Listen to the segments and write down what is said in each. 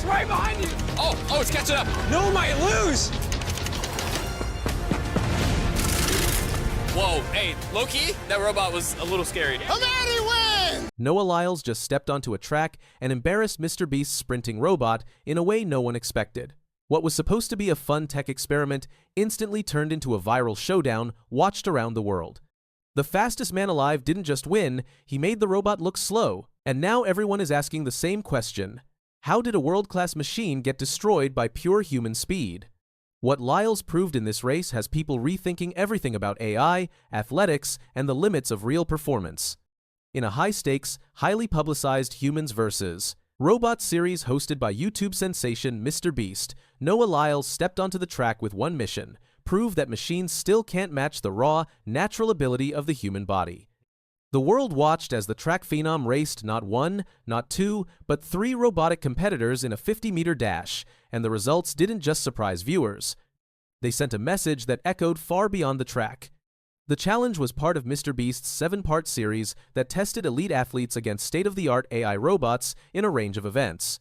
right behind you! Oh, it's catching up! Noah might lose! Whoa, hey, low-key, that robot was a little scary. Noah Lyles just stepped onto a track and embarrassed MrBeast's sprinting robot in a way no one expected. What was supposed to be a fun tech experiment instantly turned into a viral showdown watched around the world. The fastest man alive didn't just win, he made the robot look slow, and now everyone is asking the same question. How did a world-class machine get destroyed by pure human speed? What Lyles proved in this race has people rethinking everything about AI, athletics, and the limits of real performance. In a high-stakes, highly publicized Humans vs. Robots series hosted by YouTube sensation MrBeast, Noah Lyles stepped onto the track with one mission: prove that machines still can't match the raw, natural ability of the human body. The world watched as the track phenom raced not one, not two, but three robotic competitors in a 50-meter dash, and the results didn't just surprise viewers. They sent a message that echoed far beyond the track. The challenge was part of MrBeast's 7-part series that tested elite athletes against state-of-the-art AI robots in a range of events.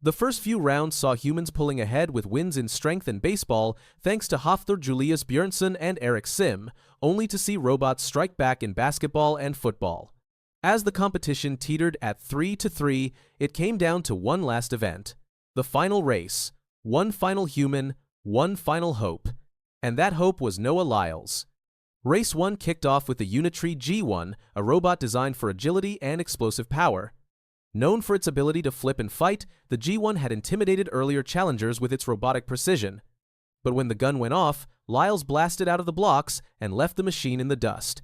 The first few rounds saw humans pulling ahead with wins in strength and baseball thanks to Hafthor Julius Björnsson and Eric Sim, only to see robots strike back in basketball and football. As the competition teetered at 3-3, it came down to one last event. The final race. One final human, one final hope. And that hope was Noah Lyles. Race 1 kicked off with the Unitree H1, a robot designed for agility and explosive power. Known for its ability to flip and fight, the H1 had intimidated earlier challengers with its robotic precision. But when the gun went off, Lyles blasted out of the blocks and left the machine in the dust.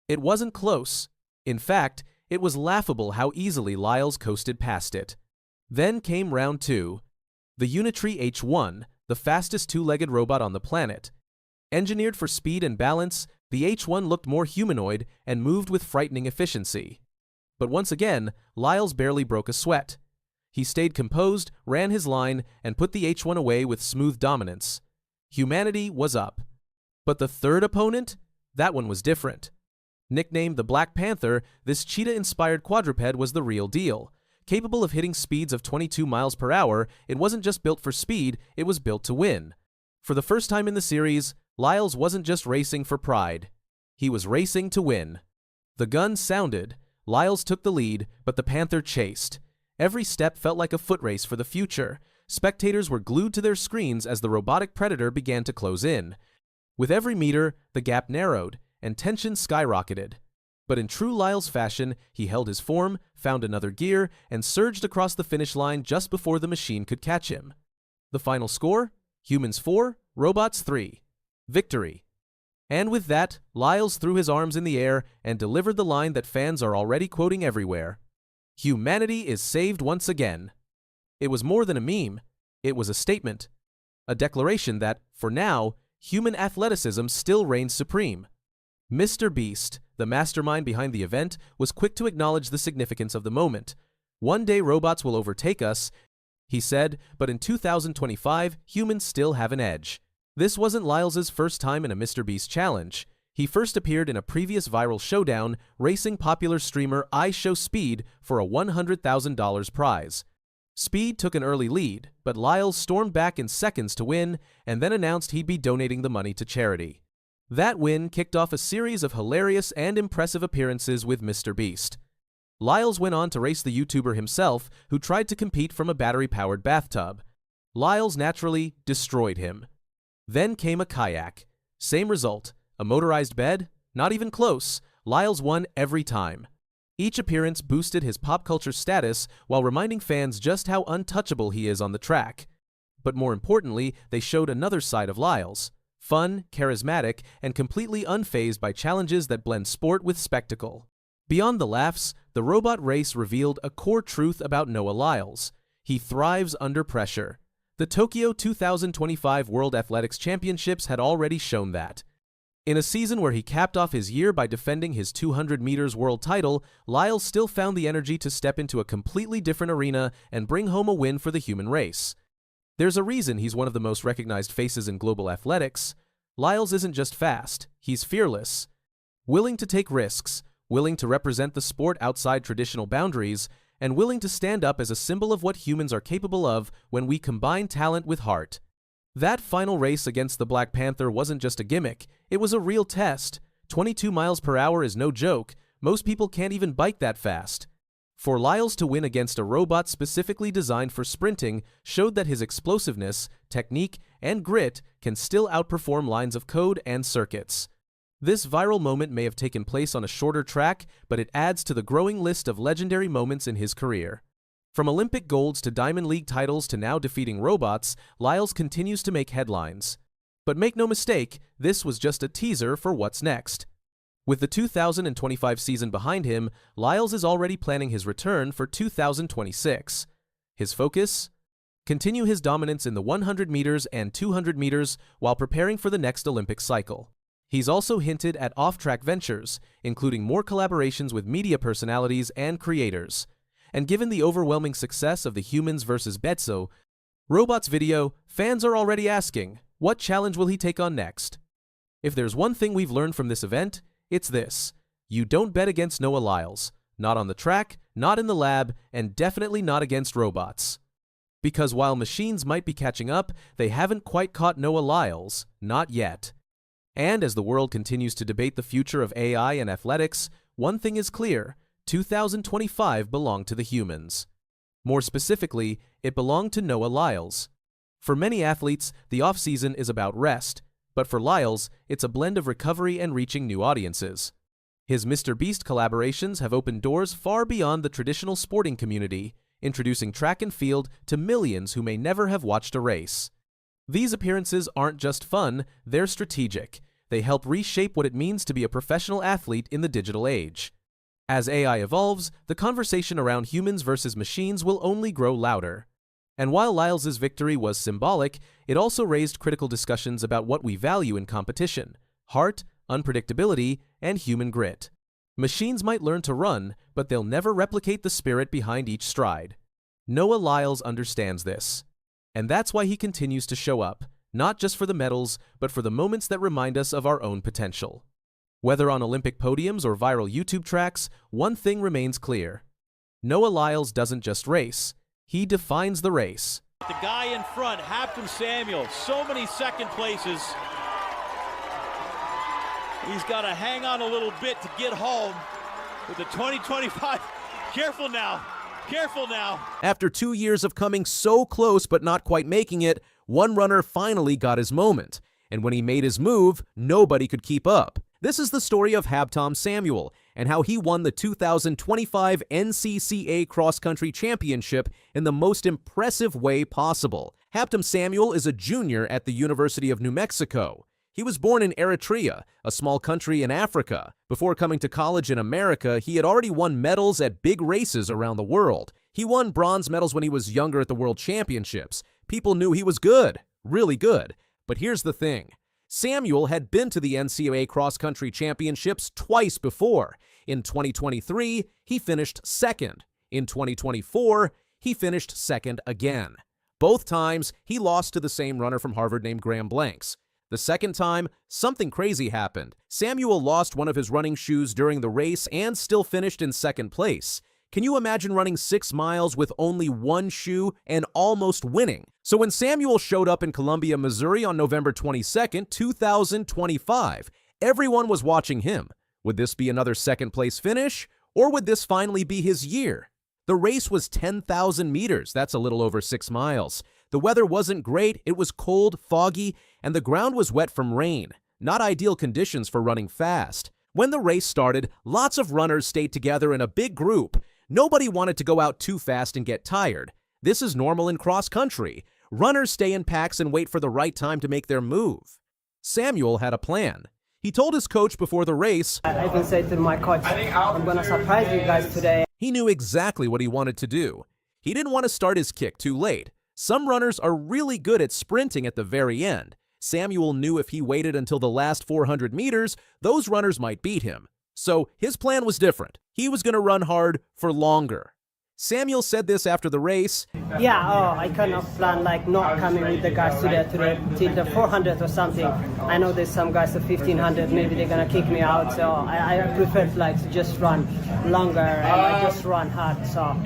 It wasn't close. In fact, it was laughable how easily Lyles coasted past it. Then came round 2. The Unitree H1, the fastest two-legged robot on the planet. Engineered for speed and balance, the H1 looked more humanoid and moved with frightening efficiency. But once again, Lyles barely broke a sweat. He stayed composed, ran his line, and put the H1 away with smooth dominance. Humanity was up. But the third opponent? That one was different. Nicknamed the Black Panther, this cheetah-inspired quadruped was the real deal. Capable of hitting speeds of 22 miles per hour, it wasn't just built for speed, it was built to win. For the first time in the series, Lyles wasn't just racing for pride. He was racing to win. The gun sounded. Lyles took the lead, but the Panther chased. Every step felt like a foot race for the future. Spectators were glued to their screens as the robotic predator began to close in. With every meter, the gap narrowed, and tension skyrocketed. But in true Lyles fashion, he held his form, found another gear, and surged across the finish line just before the machine could catch him. The final score? Humans 4, Robots 3. Victory. And with that, Lyles threw his arms in the air and delivered the line that fans are already quoting everywhere. Humanity is saved once again. It was more than a meme. It was a statement. A declaration that, for now, human athleticism still reigns supreme. MrBeast, the mastermind behind the event, was quick to acknowledge the significance of the moment. One day robots will overtake us, he said, but in 2025, humans still have an edge. This wasn't Lyles's first time in a MrBeast challenge. He first appeared in a previous viral showdown, racing popular streamer IShowSpeed for a $100,000 prize. Speed took an early lead, but Lyles stormed back in seconds to win, and then announced he'd be donating the money to charity. That win kicked off a series of hilarious and impressive appearances with MrBeast. Lyles went on to race the YouTuber himself, who tried to compete from a battery-powered bathtub. Lyles naturally destroyed him. Then came a kayak. Same result. A motorized bed? Not even close. Lyles won every time. Each appearance boosted his pop culture status while reminding fans just how untouchable he is on the track. But more importantly, they showed another side of Lyles. Fun, charismatic, and completely unfazed by challenges that blend sport with spectacle. Beyond the laughs, the robot race revealed a core truth about Noah Lyles. He thrives under pressure. The Tokyo 2025 World Athletics Championships had already shown that. In a season where he capped off his year by defending his 200 meters world title, Lyles still found the energy to step into a completely different arena and bring home a win for the human race. There's a reason he's one of the most recognized faces in global athletics. Lyles isn't just fast, he's fearless. Willing to take risks, willing to represent the sport outside traditional boundaries, and willing to stand up as a symbol of what humans are capable of when we combine talent with heart. That final race against the Black Panther wasn't just a gimmick, it was a real test. 22 miles per hour is no joke, most people can't even bike that fast. For Lyles to win against a robot specifically designed for sprinting showed that his explosiveness, technique, and grit can still outperform lines of code and circuits. This viral moment may have taken place on a shorter track, but it adds to the growing list of legendary moments in his career. From Olympic golds to Diamond League titles to now defeating robots, Lyles continues to make headlines. But make no mistake, this was just a teaser for what's next. With the 2025 season behind him, Lyles is already planning his return for 2026. His focus? Continue his dominance in the 100 meters and 200 meters while preparing for the next Olympic cycle. He's also hinted at off-track ventures, including more collaborations with media personalities and creators. And given the overwhelming success of the Humans vs. Betso Robots video, fans are already asking, what challenge will he take on next? If there's one thing we've learned from this event, it's this: you don't bet against Noah Lyles. Not on the track, not in the lab, and definitely not against robots. Because while machines might be catching up, they haven't quite caught Noah Lyles, not yet. And as the world continues to debate the future of AI and athletics, one thing is clear: 2025 belonged to the humans. More specifically, it belonged to Noah Lyles. For many athletes, the off-season is about rest, but for Lyles, it's a blend of recovery and reaching new audiences. His MrBeast collaborations have opened doors far beyond the traditional sporting community, introducing track and field to millions who may never have watched a race. These appearances aren't just fun, they're strategic. They help reshape what it means to be a professional athlete in the digital age. As AI evolves, the conversation around humans versus machines will only grow louder. And while Lyles' victory was symbolic, it also raised critical discussions about what we value in competition: heart, unpredictability, and human grit. Machines might learn to run, but they'll never replicate the spirit behind each stride. Noah Lyles understands this. And that's why he continues to show up, not just for the medals, but for the moments that remind us of our own potential. Whether on Olympic podiums or viral YouTube tracks, one thing remains clear: Noah Lyles doesn't just race, he defines the race. The guy in front, Hampton Samuel, so many second places. He's got to hang on a little bit to get home with the 2025. Careful now. Careful now. After 2 years of coming so close but not quite making it, one runner finally got his moment. And when he made his move, nobody could keep up. This is the story of Hampton Samuel and how he won the 2025 NCCA Cross Country Championship in the most impressive way possible. Hampton Samuel is a junior at the University of New Mexico. He was born in Eritrea, a small country in Africa. Before coming to college in America, he had already won medals at big races around the world. He won bronze medals when he was younger at the World Championships. People knew he was good, really good. But here's the thing. Samuel had been to the NCAA Cross Country Championships twice before. In 2023, he finished second. In 2024, he finished second again. Both times, he lost to the same runner from Harvard named Graham Blanks. The second time, something crazy happened. Samuel lost one of his running shoes during the race and still finished in second place. Can you imagine running 6 miles with only one shoe and almost winning? So when Samuel showed up in Columbia, Missouri on November 22nd, 2025, everyone was watching him. Would this be another second-place finish, or would this finally be his year? The race was 10,000 meters, that's a little over 6 miles. The weather wasn't great, it was cold, foggy, and the ground was wet from rain. Not ideal conditions for running fast. When the race started, lots of runners stayed together in a big group. Nobody wanted to go out too fast and get tired. This is normal in cross-country. Runners stay in packs and wait for the right time to make their move. Samuel had a plan. He told his coach before the race, I even said to my coach, I'm going to surprise you guys today. He knew exactly what he wanted to do. He didn't want to start his kick too late. Some runners are really good at sprinting at the very end. Samuel knew if he waited until the last 400 meters, those runners might beat him. So his plan was different. He was going to run hard for longer. Samuel said this after the race. Yeah, I kind of plan like not coming with the guys till the 400 or something. I know there's some guys at 1500, maybe they're gonna kick me out. So I prefer like to just run longer and I just run hard. So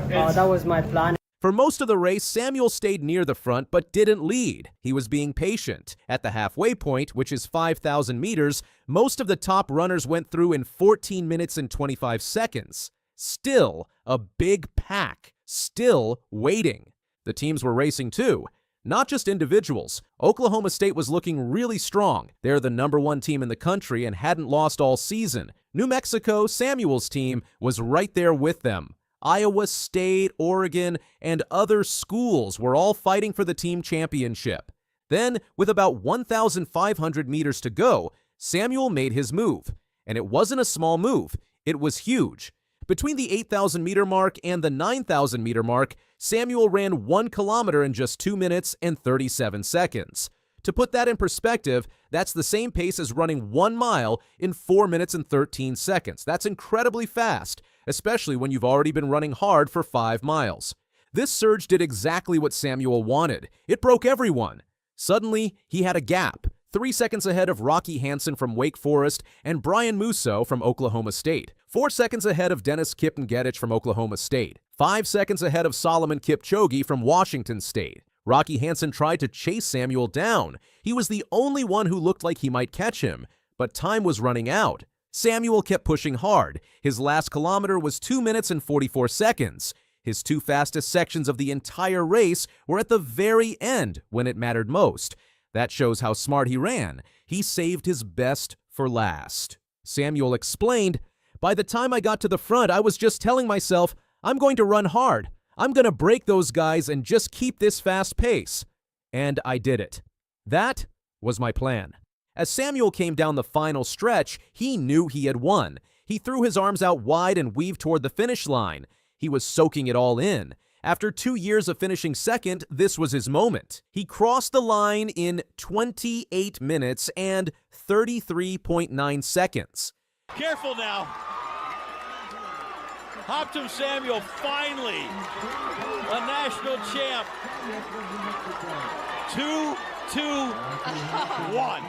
that was my plan. For most of the race, Samuel stayed near the front but didn't lead. He was being patient. At the halfway point, which is 5,000 meters, most of the top runners went through in 14 minutes and 25 seconds. Still a big pack, still waiting. The teams were racing too, not just individuals. Oklahoma State was looking really strong. They're the #1 team in the country and hadn't lost all season. New Mexico, Samuel's team, was right there with them. Iowa State, Oregon, and other schools were all fighting for the team championship. Then, with about 1,500 meters to go, Samuel made his move. And it wasn't a small move, it was huge. Between the 8,000-meter mark and the 9,000-meter mark, Samuel ran 1 kilometer in just 2 minutes and 37 seconds. To put that in perspective, that's the same pace as running 1 mile in 4 minutes and 13 seconds. That's incredibly fast, especially when you've already been running hard for 5 miles. This surge did exactly what Samuel wanted. It broke everyone. Suddenly, he had a gap, 3 seconds ahead of Rocky Hansen from Wake Forest and Brian Musso from Oklahoma State, 4 seconds ahead of Dennis Kipngedich from Oklahoma State, 5 seconds ahead of Solomon Kipchoge from Washington State. Rocky Hansen tried to chase Samuel down. He was the only one who looked like he might catch him, but time was running out. Samuel kept pushing hard. His last kilometer was 2 minutes and 44 seconds. His 2 fastest sections of the entire race were at the very end when it mattered most. That shows how smart he ran. He saved his best for last. Samuel explained, "By the time I got to the front, I was just telling myself, I'm going to run hard. I'm going to break those guys and just keep this fast pace." And I did it. That was my plan. As Samuel came down the final stretch, he knew he had won. He threw his arms out wide and weaved toward the finish line. He was soaking it all in. After 2 years of finishing second, this was his moment. He crossed the line in 28 minutes and 33.9 seconds. Careful now. Hoptum Samuel, finally a national champ. 2-2-1.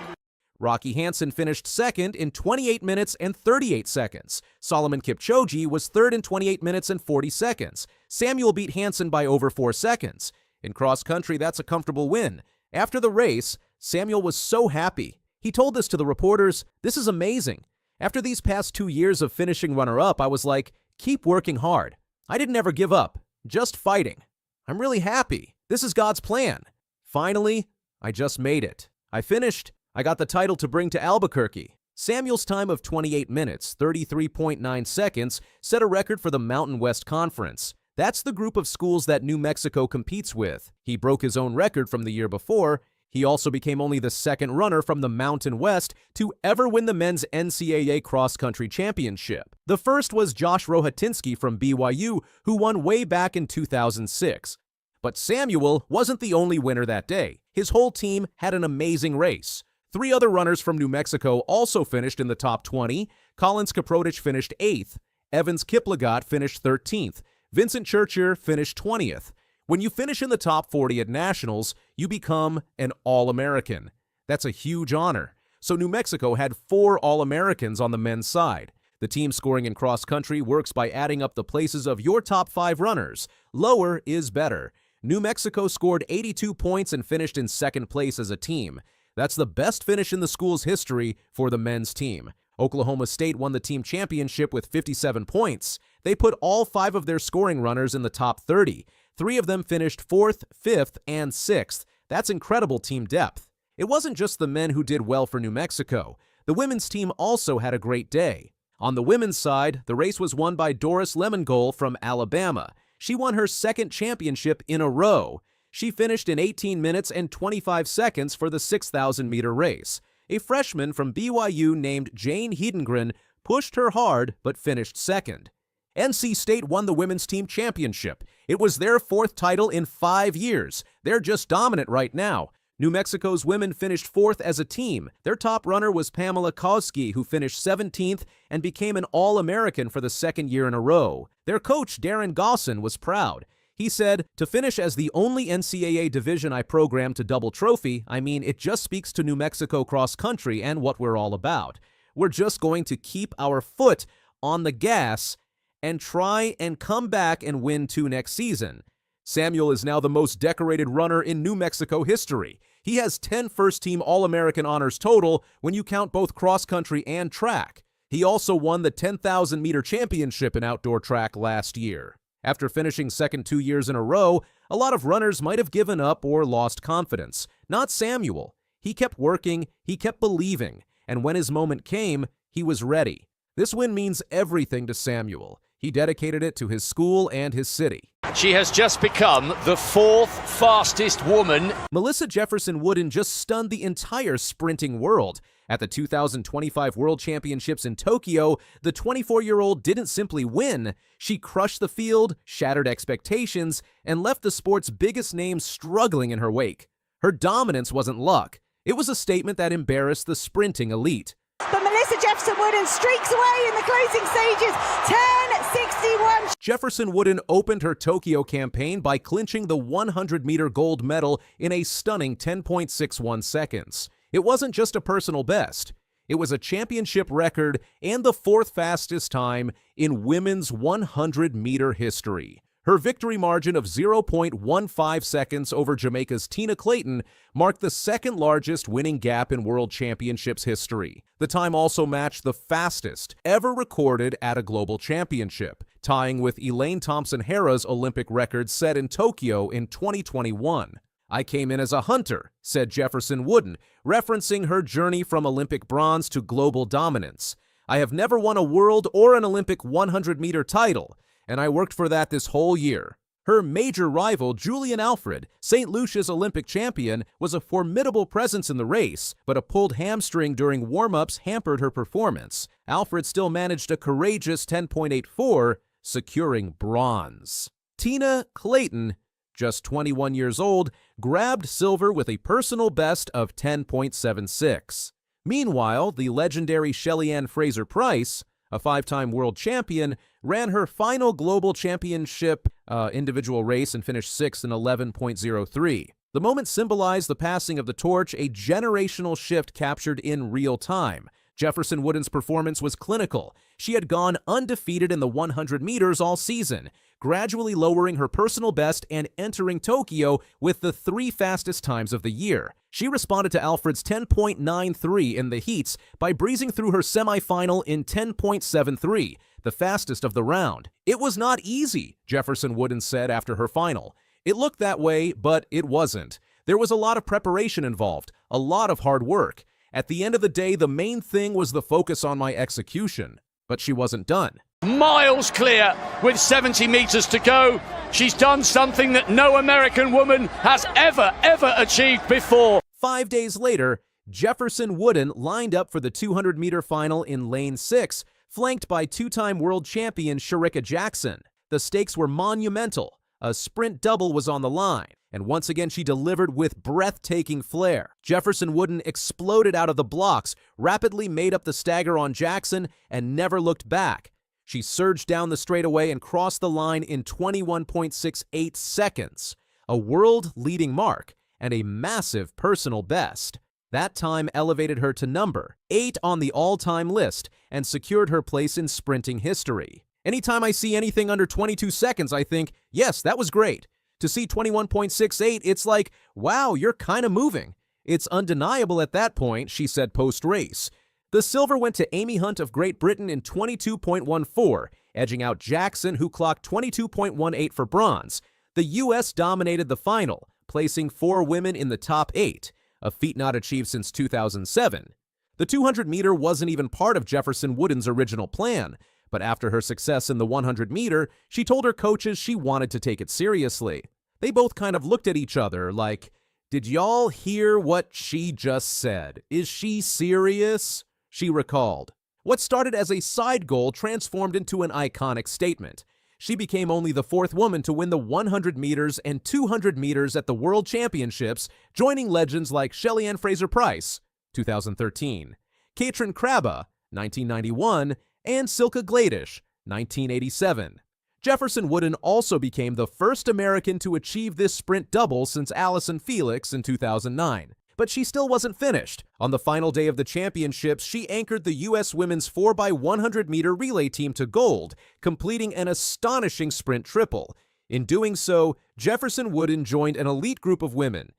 Rocky Hansen finished second in 28 minutes and 38 seconds. Solomon Kipchoge was third in 28 minutes and 40 seconds. Samuel beat Hansen by over 4 seconds. In cross country, that's a comfortable win. After the race, Samuel was so happy. He told this to the reporters, "This is amazing. After these past 2 years of finishing runner-up, I was like, keep working hard. I didn't ever give up, just fighting. I'm really happy. This is God's plan. Finally, I just made it. I finished. I got the title to bring to Albuquerque." Samuel's time of 28 minutes, 33.9 seconds, set a record for the Mountain West Conference. That's the group of schools that New Mexico competes with. He broke his own record from the year before. He also became only the second runner from the Mountain West to ever win the men's NCAA cross-country championship. The first was Josh Rohatinsky from BYU, who won way back in 2006. But Samuel wasn't the only winner that day. His whole team had an amazing race. 3 other runners from New Mexico also finished in the top 20. Collins Kiprotich finished 8th. Evans Kiplagat finished 13th. Vincent Churchill finished 20th. When you finish in the top 40 at nationals, you become an All-American. That's a huge honor. So New Mexico had 4 All-Americans on the men's side. The team scoring in cross-country works by adding up the places of your top 5 runners. Lower is better. New Mexico scored 82 points and finished in second place as a team. That's the best finish in the school's history for the men's team. Oklahoma State won the team championship with 57 points. They put all 5 of their scoring runners in the top 30. 3 of them finished 4th, 5th, and 6th. That's incredible team depth. It wasn't just the men who did well for New Mexico. The women's team also had a great day. On the women's side, the race was won by Doris Lemongole from Alabama. She won her 2nd championship in a row. She finished in 18 minutes and 25 seconds for the 6,000-meter race. A freshman from BYU named Jane Hedengren pushed her hard but finished second. NC State won the women's team championship. It was their 4th title in 5 years. They're just dominant right now. New Mexico's women finished fourth as a team. Their top runner was Pamela Koski, who finished 17th and became an All-American for the second year in a row. Their coach, Darren Gosson, was proud. He said, "To finish as the only NCAA division I programmed to double trophy, I mean, it just speaks to New Mexico cross country and what we're all about. We're just going to keep our foot on the gas and try and come back and win 2 next season." Samuel is now the most decorated runner in New Mexico history. He has 10 first-team All-American honors total when you count both cross-country and track. He also won the 10,000-meter championship in outdoor track last year. After finishing second 2 years in a row, a lot of runners might have given up or lost confidence. Not Samuel. He kept working, he kept believing, and when his moment came, he was ready. This win means everything to Samuel. He dedicated it to his school and his city. She has just become the 4th fastest woman. Melissa Jefferson Wooden just stunned the entire sprinting world. At the 2025 World Championships in Tokyo, the 24-year-old didn't simply win. She crushed the field, shattered expectations, and left the sport's biggest names struggling in her wake. Her dominance wasn't luck. It was a statement that embarrassed the sprinting elite. But Melissa Jefferson Wooden streaks away in the closing stages, 10:61. Jefferson Wooden opened her Tokyo campaign by clinching the 100-meter gold medal in a stunning 10.61 seconds. It wasn't just a personal best. It was a championship record and the 4th fastest time in women's 100-meter history. Her victory margin of 0.15 seconds over Jamaica's Tina Clayton marked the second largest winning gap in World Championships history. The time also matched the fastest ever recorded at a global championship, tying with Elaine Thompson-Herah's Olympic record set in Tokyo in 2021. "I came in as a hunter," said Jefferson Wooden, referencing her journey from Olympic bronze to global dominance. "I have never won a world or an Olympic 100-meter title, and I worked for that this whole year." Her major rival, Julian Alfred, St. Lucia's Olympic champion, was a formidable presence in the race, but a pulled hamstring during warm-ups hampered her performance. Alfred still managed a courageous 10.84, securing bronze. Tina Clayton, just 21 years old, grabbed silver with a personal best of 10.76. Meanwhile, the legendary Shelly-Ann Fraser-Pryce, a 5-time world champion, ran her final global championship individual race and finished 6th in 11.03. The moment symbolized the passing of the torch, a generational shift captured in real time. Jefferson Wooden's performance was clinical. She had gone undefeated in the 100 meters all season, gradually lowering her personal best and entering Tokyo with the 3 fastest times of the year. She responded to Alfred's 10.93 in the heats by breezing through her semifinal in 10.73, the fastest of the round. "It was not easy," Jefferson Wooden said after her final. "It looked that way, but it wasn't. There was a lot of preparation involved, a lot of hard work. At the end of the day, the main thing was the focus on my execution." But she wasn't done. Miles clear with 70 meters to go. She's done something that no American woman has ever achieved before. 5 days later, Jefferson Wooden lined up for the 200-meter final in lane 6, flanked by 2-time world champion Shericka Jackson. The stakes were monumental. A sprint double was on the line, and once again she delivered with breathtaking flair. Jefferson Wooden exploded out of the blocks, rapidly made up the stagger on Jackson, and never looked back. She surged down the straightaway and crossed the line in 21.68 seconds, a world-leading mark and a massive personal best. That time elevated her to number 8 on the all-time list and secured her place in sprinting history. Anytime I see anything under 22 seconds, I think, yes, that was great. To see 21.68, it's like, wow, you're kind of moving. It's undeniable at that point, she said post-race. The silver went to Amy Hunt of Great Britain in 22.14, edging out Jackson, who clocked 22.18 for bronze. The U.S. dominated the final, placing 4 women in the top 8, a feat not achieved since 2007. The 200-meter wasn't even part of Jefferson Wooden's original plan, but after her success in the 100-meter, she told her coaches she wanted to take it seriously. They both kind of looked at each other like, "Did y'all hear what she just said? Is she serious?" She recalled. What started as a side goal transformed into an iconic statement. She became only the 4th woman to win the 100 meters and 200 meters at the World Championships, joining legends like Shelly-Ann Fraser-Pryce, 2013, Katrin Krabbe, 1991, and Silke Gladish, 1987. Jefferson Wooden also became the first American to achieve this sprint double since Allison Felix in 2009. But she still wasn't finished. On the final day of the championships, she anchored the U.S. women's 4x100-meter relay team to gold, completing an astonishing sprint triple. In doing so, Jefferson Wooden joined an elite group of women: